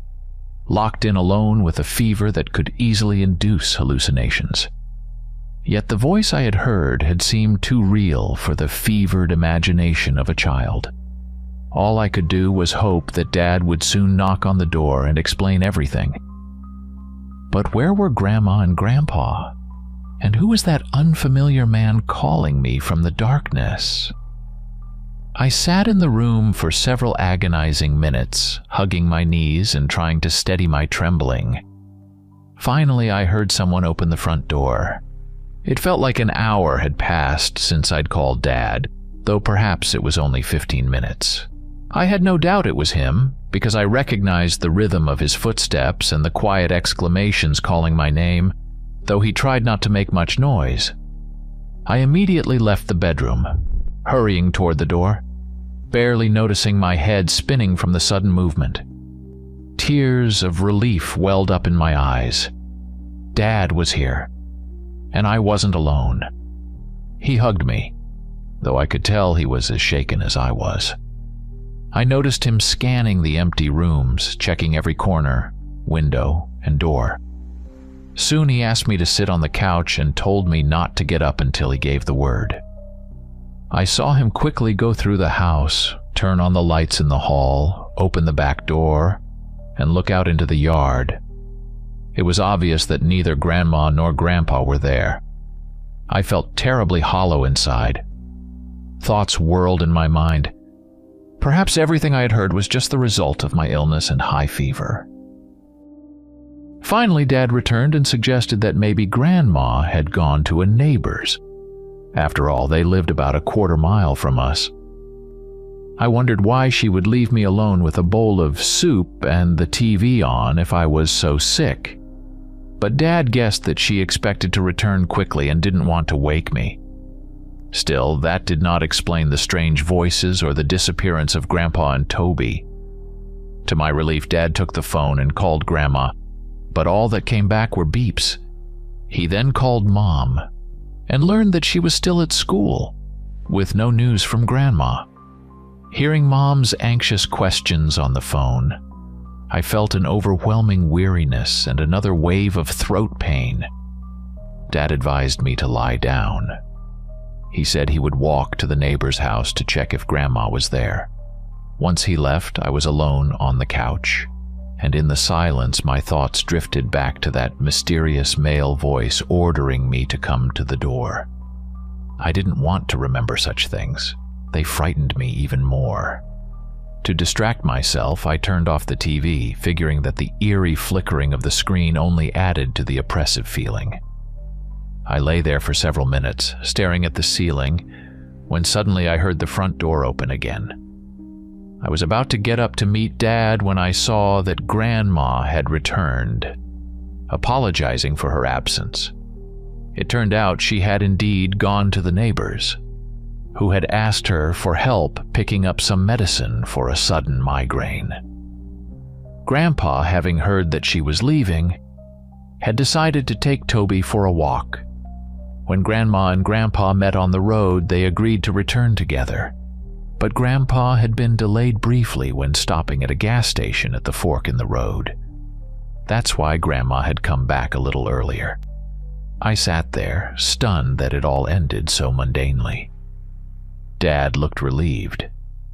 locked in alone with a fever that could easily induce hallucinations. Yet the voice I had heard had seemed too real for the fevered imagination of a child. All I could do was hope that Dad would soon knock on the door and explain everything. But where were Grandma and Grandpa? And who was that unfamiliar man calling me from the darkness? I sat in the room for several agonizing minutes, hugging my knees and trying to steady my trembling. Finally, I heard someone open the front door. It felt like an hour had passed since I'd called Dad, though perhaps it was only 15 minutes. I had no doubt it was him, because I recognized the rhythm of his footsteps and the quiet exclamations calling my name, though he tried not to make much noise. I immediately left the bedroom, hurrying toward the door, barely noticing my head spinning from the sudden movement. Tears of relief welled up in my eyes. Dad was here, and I wasn't alone. He hugged me, though I could tell he was as shaken as I was. I noticed him scanning the empty rooms, checking every corner, window, and door. Soon he asked me to sit on the couch and told me not to get up until he gave the word. I saw him quickly go through the house, turn on the lights in the hall, open the back door, and look out into the yard. It was obvious that neither Grandma nor Grandpa were there. I felt terribly hollow inside. Thoughts whirled in my mind. Perhaps everything I had heard was just the result of my illness and high fever. Finally, Dad returned and suggested that maybe Grandma had gone to a neighbor's. After all, they lived about a quarter mile from us. I wondered why she would leave me alone with a bowl of soup and the TV on if I was so sick. But Dad guessed that she expected to return quickly and didn't want to wake me. Still, that did not explain the strange voices or the disappearance of Grandpa and Toby. To my relief, Dad took the phone and called Grandma, but all that came back were beeps. He then called Mom and learned that she was still at school, with no news from Grandma. Hearing Mom's anxious questions on the phone, I felt an overwhelming weariness and another wave of throat pain. Dad advised me to lie down. He said he would walk to the neighbor's house to check if Grandma was there. Once he left, I was alone on the couch, and in the silence my thoughts drifted back to that mysterious male voice ordering me to come to the door. I didn't want to remember such things. They frightened me even more. To distract myself, I turned off the TV, figuring that the eerie flickering of the screen only added to the oppressive feeling. I lay there for several minutes, staring at the ceiling, when suddenly I heard the front door open again. I was about to get up to meet Dad when I saw that Grandma had returned, apologizing for her absence. It turned out she had indeed gone to the neighbors, who had asked her for help picking up some medicine for a sudden migraine. Grandpa, having heard that she was leaving, had decided to take Toby for a walk. When Grandma and Grandpa met on the road, they agreed to return together. But Grandpa had been delayed briefly when stopping at a gas station at the fork in the road. That's why Grandma had come back a little earlier. I sat there, stunned that it all ended so mundanely. Dad looked relieved,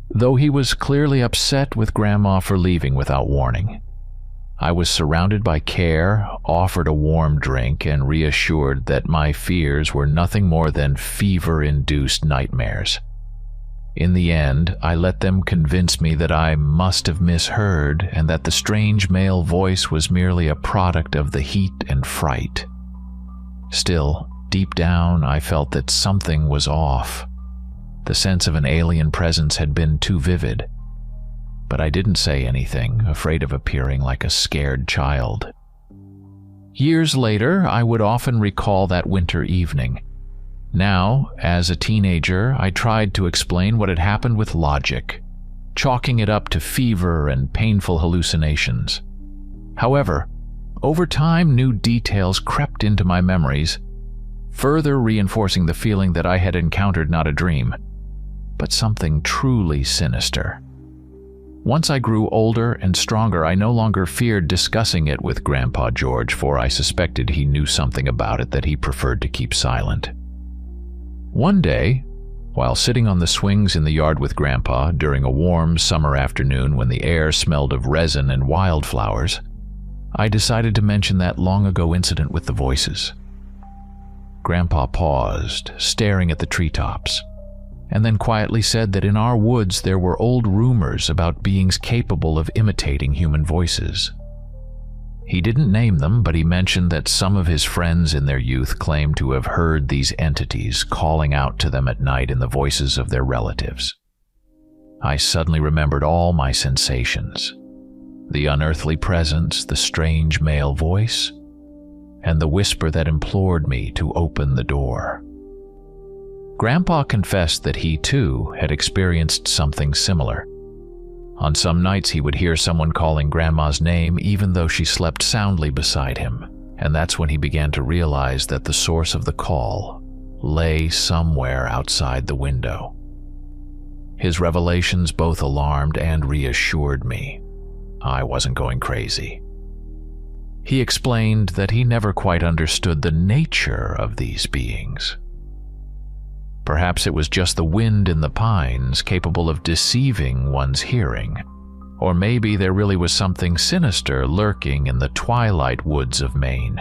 though he was clearly upset with Grandma for leaving without warning. I was surrounded by care, offered a warm drink, and reassured that my fears were nothing more than fever-induced nightmares. In the end, I let them convince me that I must have misheard and that the strange male voice was merely a product of the heat and fright. Still, deep down, I felt that something was off. The sense of an alien presence had been too vivid. But I didn't say anything, afraid of appearing like a scared child. Years later, I would often recall that winter evening. Now, as a teenager, I tried to explain what had happened with logic, chalking it up to fever and painful hallucinations. However, over time, new details crept into my memories, further reinforcing the feeling that I had encountered not a dream, but something truly sinister. Once I grew older and stronger, I no longer feared discussing it with Grandpa George, for I suspected he knew something about it that he preferred to keep silent. One day, while sitting on the swings in the yard with Grandpa during a warm summer afternoon when the air smelled of resin and wildflowers, I decided to mention that long-ago incident with the voices. Grandpa paused, staring at the treetops, and then quietly said that in our woods there were old rumors about beings capable of imitating human voices. He didn't name them, but he mentioned that some of his friends in their youth claimed to have heard these entities calling out to them at night in the voices of their relatives. I suddenly remembered all my sensations: the unearthly presence, the strange male voice, and the whisper that implored me to open the door. Grandpa confessed that he, too, had experienced something similar. On some nights he would hear someone calling Grandma's name even though she slept soundly beside him, and that's when he began to realize that the source of the call lay somewhere outside the window. His revelations both alarmed and reassured me. I wasn't going crazy. He explained that he never quite understood the nature of these beings. Perhaps it was just the wind in the pines capable of deceiving one's hearing, or maybe there really was something sinister lurking in the twilight woods of Maine.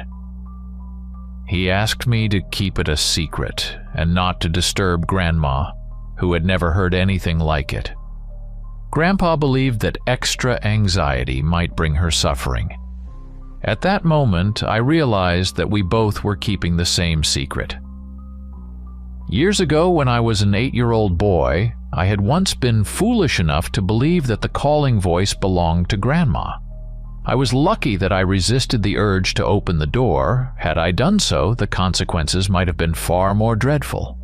He asked me to keep it a secret and not to disturb Grandma, who had never heard anything like it. Grandpa believed that extra anxiety might bring her suffering. At that moment, I realized that we both were keeping the same secret. Years ago, when I was an 8-year-old boy, I had once been foolish enough to believe that the calling voice belonged to Grandma. I was lucky that I resisted the urge to open the door. Had I done so, the consequences might have been far more dreadful.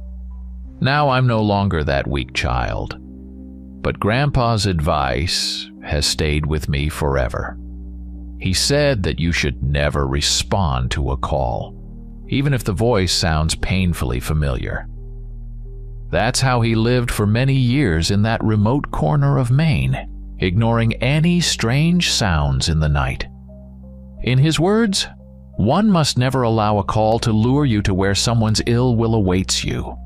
Now I'm no longer that weak child, but Grandpa's advice has stayed with me forever. He said that you should never respond to a call, even if the voice sounds painfully familiar. That's how he lived for many years in that remote corner of Maine, ignoring any strange sounds in the night. In his words, one must never allow a call to lure you to where someone's ill will awaits you.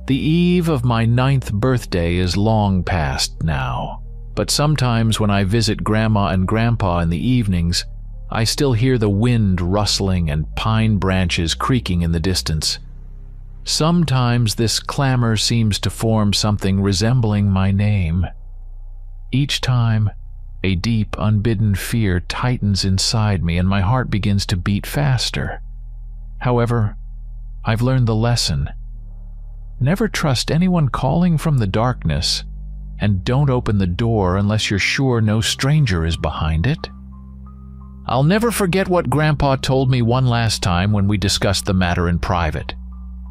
The eve of my 9th birthday is long past now, but sometimes when I visit Grandma and Grandpa in the evenings, I still hear the wind rustling and pine branches creaking in the distance. Sometimes this clamor seems to form something resembling my name. Each time, a deep, unbidden fear tightens inside me and my heart begins to beat faster. However, I've learned the lesson. Never trust anyone calling from the darkness, and don't open the door unless you're sure no stranger is behind it. I'll never forget what Grandpa told me one last time when we discussed the matter in private.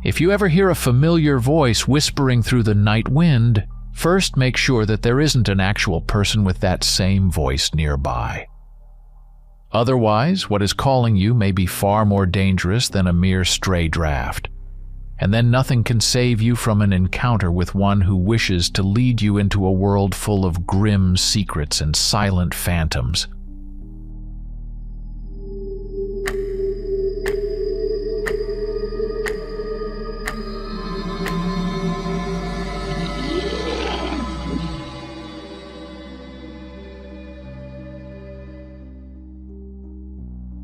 If you ever hear a familiar voice whispering through the night wind, first make sure that there isn't an actual person with that same voice nearby. Otherwise, what is calling you may be far more dangerous than a mere stray draft, and then nothing can save you from an encounter with one who wishes to lead you into a world full of grim secrets and silent phantoms.